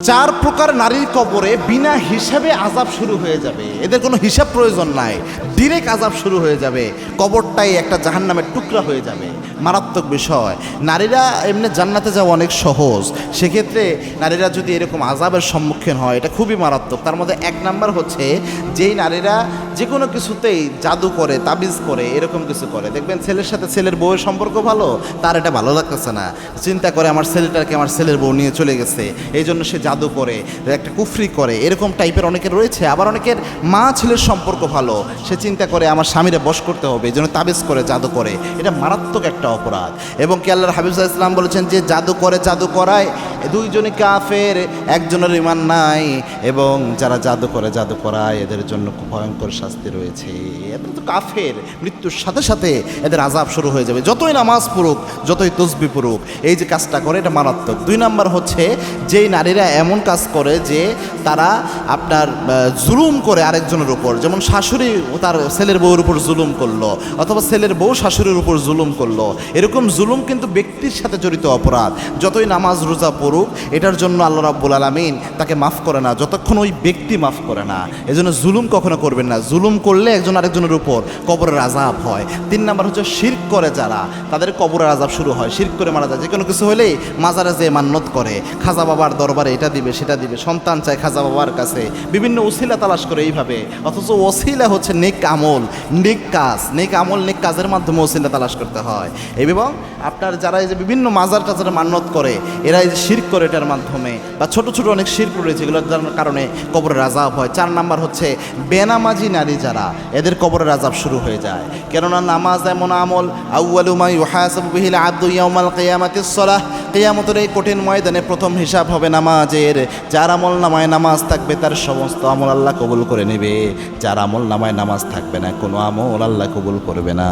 চার প্রকার নারীর কবরে বিনা হিসাবে আযাব শুরু হয়ে যাবে। এদের কোনো হিসাব প্রয়োজন নাই, ডিরেক্ট আযাব শুরু হয়ে যাবে। কবরটাই একটা জাহান্নামের টুকরা হয়ে যাবে। মারাত্মক বিষয়। নারীরা এমনি জান্নাতে যাওয়া অনেক সহজ, সেক্ষেত্রে নারীরা যদি এরকম আযাবের সম্মুখীন হয় এটা খুবই মারাত্মক। তার মধ্যে এক নাম্বার হচ্ছে যেই নারীরা যে কোনো কিছুতেই জাদু করে, তাবিজ করে, এরকম কিছু করে। দেখবেন ছেলের সাথে ছেলের বউয়ের সম্পর্ক ভালো, তার এটা ভালো লাগতেছে না, চিন্তা করে আমার ছেলেটাকে আমার ছেলের বউ নিয়ে চলে গেছে, এই জন্য সে জাদু করে, একটা কুফরি করে, এরকম টাইপের অনেকের রয়েছে। আবার অনেকের মা ছেলের সম্পর্ক ভালো, সে চিন্তা করে আমার স্বামীরে বশ করতে হবে, এই জন্য তাবিজ করে, জাদু করে। এটা মারাত্মক একটা অপরাধ। এবং কি আল্লাহর হাবিব সাল্লাল্লাহু আলাইহি ওয়াসাল্লাম বলেছেন যে জাদু করে, জাদু করায় দুইজনই কাফের, একজনের ঈমান নাই। এবং যারা জাদু করে, জাদু করায় এদের জন্য খুব ভয়ঙ্কর শাস্তি রয়েছে। এদের তো কাফের, মৃত্যুর সাথে সাথে এদের আযাব শুরু হয়ে যাবে। যতই নামাজ পড়ুক, যতই তসবিহ পড়ুক, এই যে কাজটা করে এটা মারাত্মক। দুই নাম্বার হচ্ছে যেই নারীরা এমন কাজ করে যে তারা আপনার জুলুম করে আরেকজনের উপর, যেমন শাশুড়ি তার ছেলের বউর উপর জুলুম করলো, অথবা ছেলের বউ শাশুড়ির উপর জুলুম করলো। এরকম জুলুম কিন্তু ব্যক্তির সাথে জড়িত অপরাধ। যতই নামাজ রোজা পড়ুক, এটার জন্য আল্লাহ রাব্বুল আলামিন তাকে মাফ করে না যতক্ষণ ওই ব্যক্তি মাফ করে না। এজন্য জুলুম কখনো করবেন না। জুলুম করলে একজন আরেকজনের উপর কবরের আযাব হয়। তিন নাম্বার হচ্ছে শিরক করে যারা, তাদের কবরের আযাব শুরু হয়। শিরক করে মারা যায়। যে কোনো কিছু হলেই মাজারে যেয়ে মান্নত করে, খাজা বাবার দরবারে এটা দিবে সেটা দিবে, সন্তান চায় খাজা বাবার কাছে, বিভিন্ন ওসিলা তালাশ করে এইভাবে। অথচ ওসিলা হচ্ছে নেক আমল, নেক কাজ, নেক আমল, নেক কাজের মাধ্যমে ওসিলা তালাশ করতে হয়। এবং আপনার যারা এই যে বিভিন্ন মাজার টাজারে মান্নত করে, এরা এই যে শিরক করে এটার মাধ্যমে, বা ছোট ছোট অনেক শিরক রয়েছে, এগুলোর কারণে কবরের আযাব হয়। চার নাম্বার হচ্ছে বেনামাজি নারী যারা, এদের কবরের আযাব শুরু হয়ে যায়। কেননা নামাজ এমন আমল, আউয়ালু মা ইউহাসাবু বিহিল আবদু ইয়াউমাল কিয়ামাতিস সালাহ, কিয়ামতের এই কঠিন ময়দানে প্রথম হিসাব হবে নামাজের। যার আমল নামায় নামাজ থাকবে তার সমস্ত আমল আল্লাহ কবুল করে নেবে, যার আমল নামায় নামাজ থাকবে না কোনো আমল আল্লাহ কবুল করবে না।